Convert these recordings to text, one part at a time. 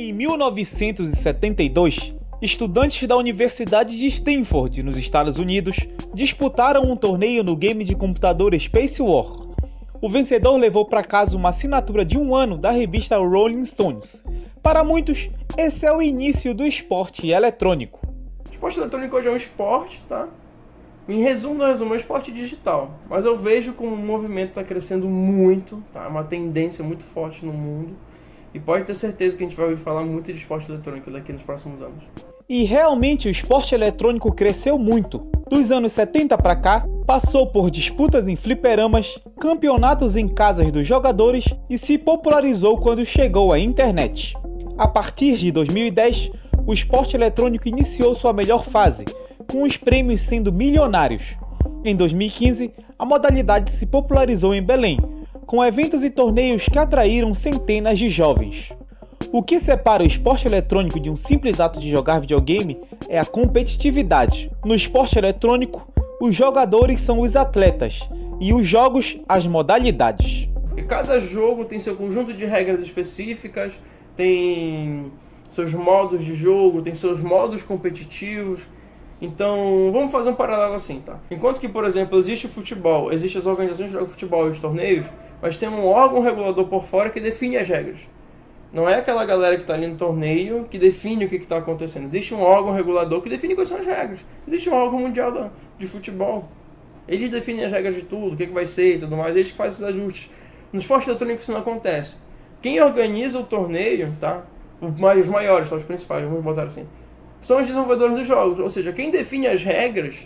Em 1972, estudantes da Universidade de Stanford, nos Estados Unidos, disputaram um torneio no game de computador Space War. O vencedor levou para casa uma assinatura de 1 ano da revista Rolling Stones. Para muitos, esse é o início do esporte eletrônico. O esporte eletrônico hoje é um esporte, tá? Em resumo, é um esporte digital. Mas eu vejo como o movimento está crescendo muito, tá? Uma tendência muito forte no mundo. E pode ter certeza que a gente vai ouvir falar muito de esporte eletrônico daqui nos próximos anos. E realmente o esporte eletrônico cresceu muito. Dos anos 70 para cá, passou por disputas em fliperamas, campeonatos em casas dos jogadores e se popularizou quando chegou a internet. A partir de 2010, o esporte eletrônico iniciou sua melhor fase, com os prêmios sendo milionários. Em 2015, a modalidade se popularizou em Belém, com eventos e torneios que atraíram centenas de jovens. O que separa o esporte eletrônico de um simples ato de jogar videogame é a competitividade. No esporte eletrônico, os jogadores são os atletas e os jogos as modalidades. E cada jogo tem seu conjunto de regras específicas, tem seus modos de jogo, tem seus modos competitivos. Então, vamos fazer um paralelo assim, tá? Enquanto que, por exemplo, existe o futebol, existem as organizações que jogam futebol e os torneios, mas tem um órgão regulador por fora que define as regras. Não é aquela galera que está ali no torneio que define o que está acontecendo. Existe um órgão regulador que define quais são as regras. Existe um órgão mundial de futebol. Eles definem as regras de tudo, o que vai ser e tudo mais. Eles que fazem esses ajustes. No esporte eletrônico isso não acontece. Quem organiza o torneio, tá? Os maiores, são os principais, vamos botar assim, são os desenvolvedores dos jogos. Ou seja, quem define as regras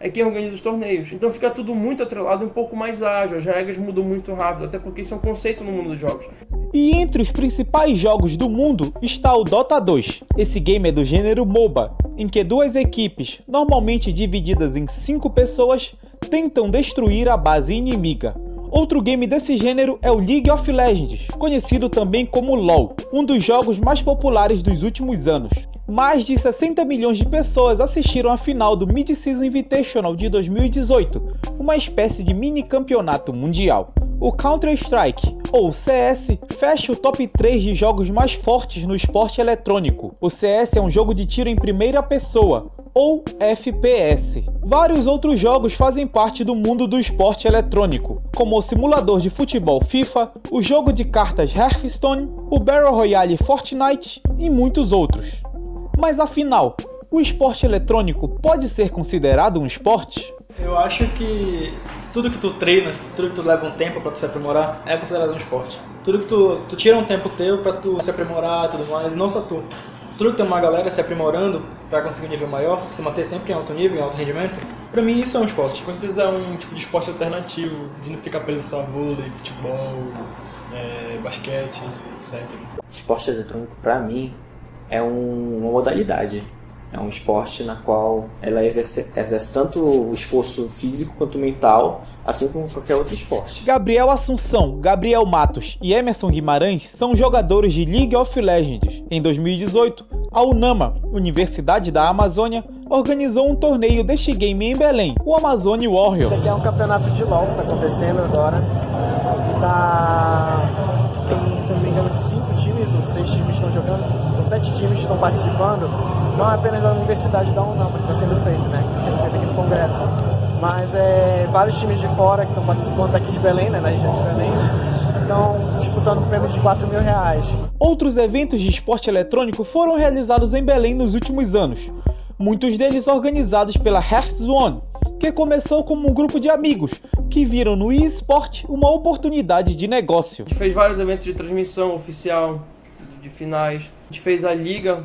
é quem organiza os torneios. Então fica tudo muito atrelado e um pouco mais ágil. As regras mudam muito rápido, até porque isso é um conceito no mundo dos jogos. E entre os principais jogos do mundo está o Dota 2. Esse game é do gênero MOBA, em que duas equipes, normalmente divididas em 5 pessoas, tentam destruir a base inimiga. Outro game desse gênero é o League of Legends, conhecido também como LoL, um dos jogos mais populares dos últimos anos. Mais de 60 milhões de pessoas assistiram a final do Mid-Season Invitational de 2018, uma espécie de mini campeonato mundial. O Counter-Strike, ou CS, fecha o top 3 de jogos mais fortes no esporte eletrônico. O CS é um jogo de tiro em primeira pessoa, ou FPS. Vários outros jogos fazem parte do mundo do esporte eletrônico, como o simulador de futebol FIFA, o jogo de cartas Hearthstone, o Battle Royale Fortnite e muitos outros. Mas afinal, o esporte eletrônico pode ser considerado um esporte? Eu acho que tudo que tu treina, tudo que tu leva um tempo pra tu se aprimorar, é considerado um esporte. Tudo que tu tira um tempo teu pra tu se aprimorar e tudo mais, não só tu. Tudo que tem uma galera se aprimorando pra conseguir um nível maior, se manter sempre em alto nível, em alto rendimento, pra mim isso é um esporte. Com certeza é um tipo de esporte alternativo, de não ficar preso só a vôlei, futebol, basquete, etc. Esporte eletrônico, pra mim, é uma modalidade. É um esporte na qual ela exerce tanto o esforço físico quanto mental, assim como qualquer outro esporte. Gabriel Assunção, Gabriel Matos e Emerson Guimarães são jogadores de League of Legends. Em 2018, a UNAMA, Universidade da Amazônia, organizou um torneio deste game em Belém, o Amazônia Warriors. Esse aqui é um campeonato de LoL que está acontecendo agora. Tem, se não me engano, 5 times ou 6 times estão jogando. São 7 times que estão participando. Não é apenas a Universidade da UNAMA que está sendo feito, né? Que está sendo feito aqui no Congresso. Mas vários times de fora que estão participando daqui de Belém, né? Na região de Belém, estão disputando um prêmio de R$4.000. Outros eventos de esporte eletrônico foram realizados em Belém nos últimos anos. Muitos deles organizados pela Hearthstone, que começou como um grupo de amigos que viram no eSport uma oportunidade de negócio. A gente fez vários eventos de transmissão oficial, de finais. A gente fez a liga,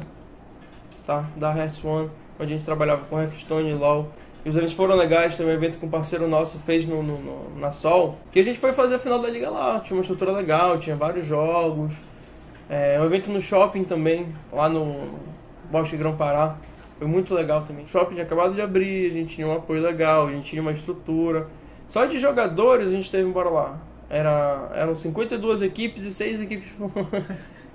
tá, da Hearthstone, onde a gente trabalhava com Hearthstone e LoL. E os eventos foram legais, teve um evento que um parceiro nosso fez na Sol, que a gente foi fazer a final da liga lá. Tinha uma estrutura legal, tinha vários jogos. Um evento no shopping também, lá no Bosque Grão-Pará. Foi muito legal também. O shopping tinha acabado de abrir, a gente tinha um apoio legal, a gente tinha uma estrutura. Só de jogadores a gente teve embora lá. Eram 52 equipes e 6 equipes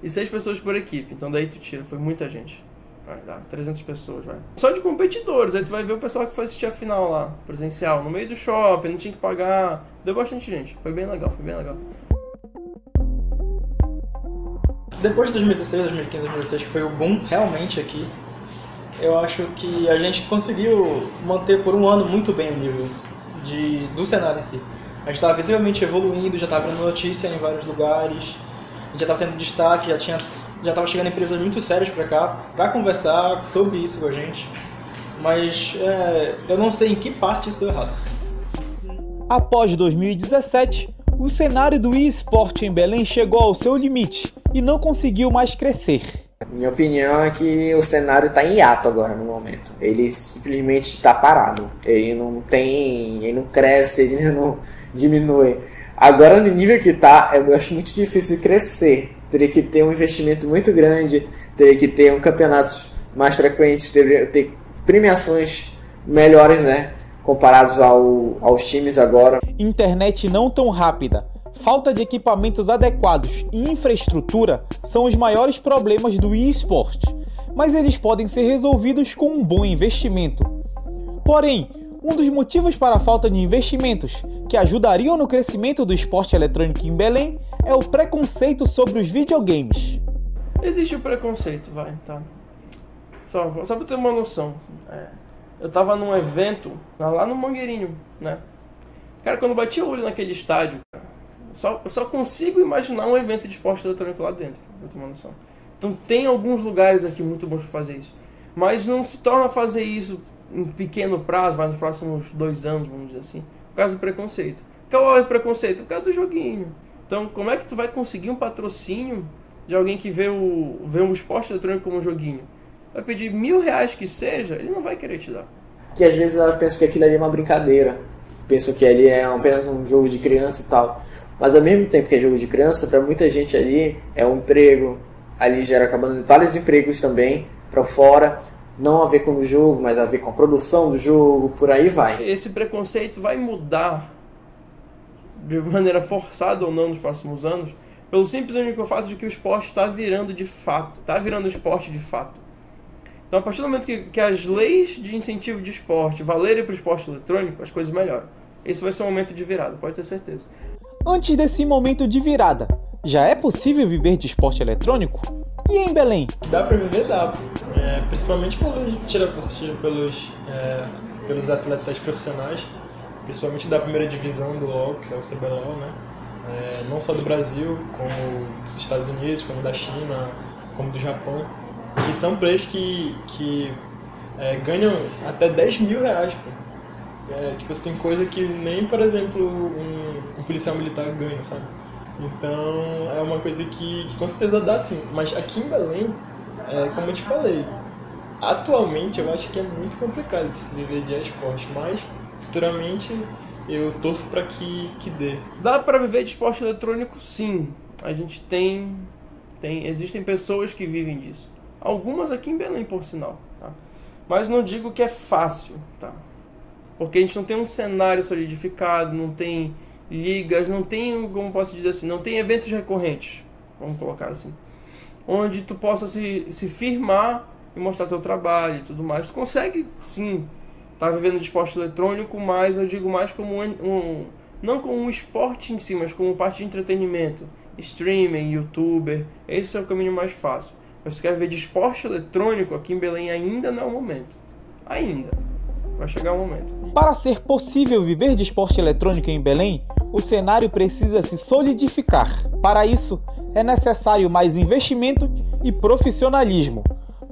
e 6 pessoas por equipe. Então daí tu tira, foi muita gente. Vai dar 300 pessoas, vai. Só de competidores, aí tu vai ver o pessoal que foi assistir a final lá, presencial, no meio do shopping, não tinha que pagar. Deu bastante gente, foi bem legal, foi bem legal. depois de 2016, 2015, 2016, que foi o boom realmente aqui, eu acho que a gente conseguiu manter por um ano muito bem o nível do cenário em si. A gente estava visivelmente evoluindo, já estava vendo notícia em vários lugares, a gente já estava tendo destaque, já estava chegando empresas muito sérias para cá para conversar sobre isso com a gente. Mas eu não sei em que parte isso deu errado. Após 2017, o cenário do eSport em Belém chegou ao seu limite e não conseguiu mais crescer. Minha opinião é que o cenário está em hiato agora no momento. Ele simplesmente está parado. Ele não cresce, ele não diminui. Agora no nível que está, eu acho muito difícil crescer. Teria que ter um investimento muito grande, teria que ter campeonatos mais frequentes, teria que ter premiações melhores, né? Comparados aos times agora. Internet não tão rápida, falta de equipamentos adequados e infraestrutura são os maiores problemas do eSport, mas eles podem ser resolvidos com um bom investimento. Porém, um dos motivos para a falta de investimentos que ajudariam no crescimento do esporte eletrônico em Belém é o preconceito sobre os videogames. Existe o preconceito, tá? Só pra ter uma noção. Eu tava num evento lá no Mangueirinho, né? Cara, quando eu bati o olho naquele estádio, eu só consigo imaginar um evento de esporte eletrônico lá dentro, pra ter uma noção. Então tem alguns lugares aqui muito bons pra fazer isso. Mas não se torna fazer isso em pequeno prazo, vai nos próximos 2 anos, vamos dizer assim, por causa do preconceito. Qual é o preconceito? Por causa do joguinho. Então, como é que tu vai conseguir um patrocínio de alguém que vê um esporte eletrônico como um joguinho? Vai pedir R$1.000 que seja, ele não vai querer te dar. Que às vezes elas pensam que aquilo ali é uma brincadeira. Pensam que ali é apenas um jogo de criança e tal. Mas ao mesmo tempo que é jogo de criança, para muita gente ali é um emprego. Ali gera acabando vários empregos também para fora. Não a ver com o jogo, mas a ver com a produção do jogo, por aí vai. Esse preconceito vai mudar de maneira forçada ou não nos próximos anos, pelo simples único fato de que o esporte está virando de fato, está virando esporte de fato. Então, a partir do momento que as leis de incentivo de esporte valerem para o esporte eletrônico, as coisas melhoram. Esse vai ser um momento de virada, pode ter certeza. Antes desse momento de virada, já é possível viver de esporte eletrônico? E em Belém? Dá pra viver, dá. Principalmente quando a gente tira pelos atletas profissionais, principalmente da primeira divisão do LoL, que é o CBLOL, né? Não só do Brasil, como dos Estados Unidos, como da China, como do Japão. E são players que ganham até R$10.000, pô. Tipo assim, coisa que nem, por exemplo, um policial militar ganha, sabe? Então, é uma coisa que com certeza dá sim. Mas aqui em Belém, como eu te falei, atualmente eu acho que é muito complicado de se viver de esporte, mas futuramente eu torço para que dê. Dá para viver de esporte eletrônico, sim. A gente existem pessoas que vivem disso. Algumas aqui em Belém, por sinal, tá? Mas não digo que é fácil, tá? Porque a gente não tem um cenário solidificado, não tem ligas, não tem, como posso dizer assim, não tem eventos recorrentes, vamos colocar assim, onde tu possa se firmar e mostrar teu trabalho e tudo mais. Tu consegue, sim, estar vivendo de esporte eletrônico, mas eu digo mais como não como um esporte em si, mas como parte de entretenimento, streaming, youtuber. Esse é o caminho mais fácil. Mas se quer ver de esporte eletrônico, aqui em Belém ainda não é o momento. Ainda. Vai chegar o momento. Para ser possível viver de esporte eletrônico em Belém, o cenário precisa se solidificar. Para isso, é necessário mais investimento e profissionalismo.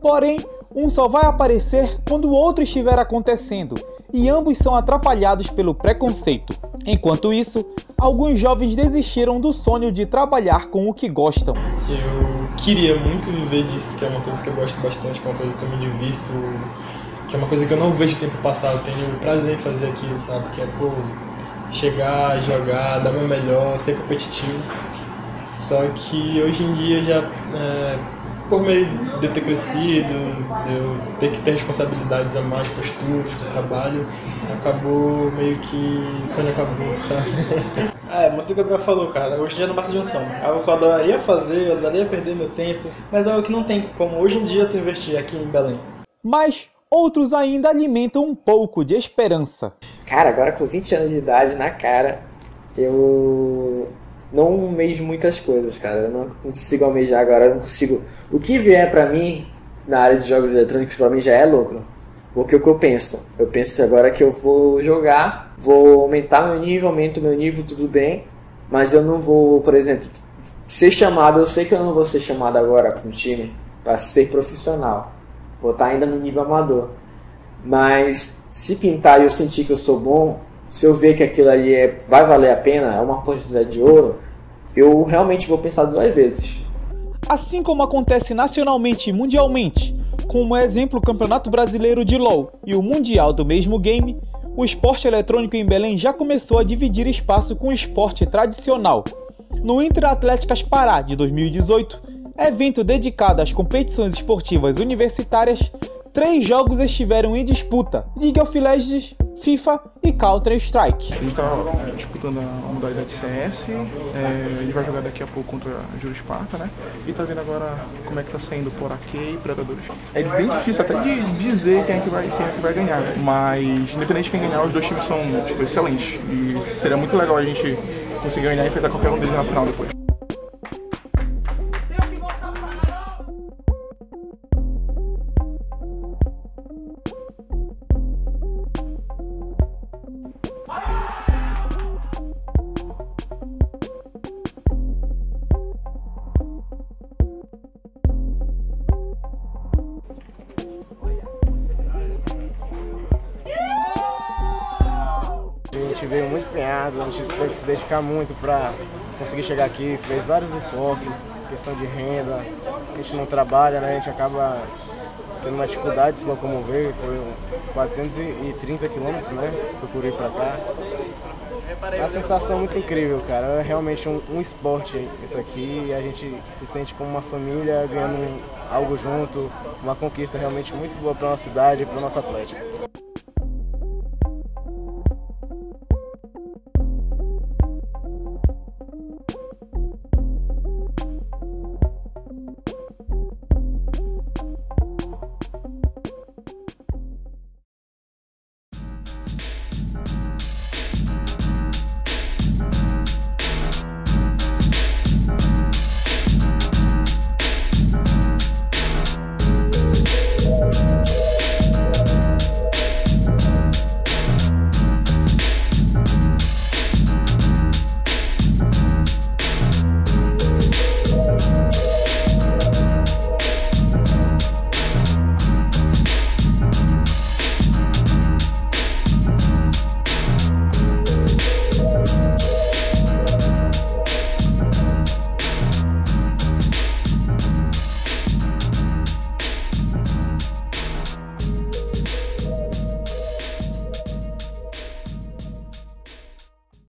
Porém, um só vai aparecer quando o outro estiver acontecendo, e ambos são atrapalhados pelo preconceito. Enquanto isso, alguns jovens desistiram do sonho de trabalhar com o que gostam. Eu queria muito viver disso, que é uma coisa que eu gosto bastante, que é uma coisa que eu me divirto, que é uma coisa que eu não vejo o tempo passar. Eu tenho prazer em fazer aquilo, sabe? Que é, chegar, jogar, dar meu melhor, ser competitivo. Só que hoje em dia já, por meio de eu ter crescido, de eu ter que ter responsabilidades a mais com estudos, com trabalho, acabou meio que o sonho acabou, sabe? Muito o que o Gabriel falou, cara. Hoje em dia não basta de um sonho. É algo que eu adoraria fazer, eu adoraria perder meu tempo, mas é algo que não tem como hoje em dia tu investir aqui em Belém. Mas outros ainda alimentam um pouco de esperança. Cara, agora com 20 anos de idade na cara, eu não almejo muitas coisas, cara. Eu não consigo almejar agora, eu não consigo... O que vier pra mim, na área de jogos eletrônicos, pra mim já é lucro. Porque o que eu penso? Eu penso agora que eu vou jogar, vou aumentar meu nível, aumento meu nível, tudo bem, mas eu não vou, por exemplo, ser chamado, eu sei que eu não vou ser chamado agora para um time para ser profissional. Vou estar ainda no nível amador. Mas se pintar e eu sentir que eu sou bom, se eu ver que aquilo ali vai valer a pena, é uma oportunidade de ouro, eu realmente vou pensar 2 vezes. Assim como acontece nacionalmente e mundialmente, como exemplo o Campeonato Brasileiro de LoL e o Mundial do mesmo game, o esporte eletrônico em Belém já começou a dividir espaço com o esporte tradicional. No Inter Atléticas Pará de 2018, evento dedicado às competições esportivas universitárias, 3 jogos estiveram em disputa: League of Legends, FIFA e Counter-Strike. A gente está disputando a modalidade CS, ele vai jogar daqui a pouco contra a Júlio Esparta, né? E tá vendo agora como é que tá saindo por AK e Predadores. É bem difícil até de dizer quem é que vai ganhar, mas independente de quem ganhar, os 2 times são excelentes. E seria muito legal a gente conseguir ganhar e enfrentar qualquer um deles na final depois. A gente veio muito empenhado, a gente teve que se dedicar muito para conseguir chegar aqui, fez vários esforços, questão de renda, a gente não trabalha, né? A gente acaba tendo uma dificuldade de se locomover, foi 430 quilômetros, né, do Tucuri para cá. É uma sensação muito incrível, cara, é realmente um esporte isso aqui, e a gente se sente como uma família, ganhando algo junto, uma conquista realmente muito boa para nossa cidade e para nossa Atlética.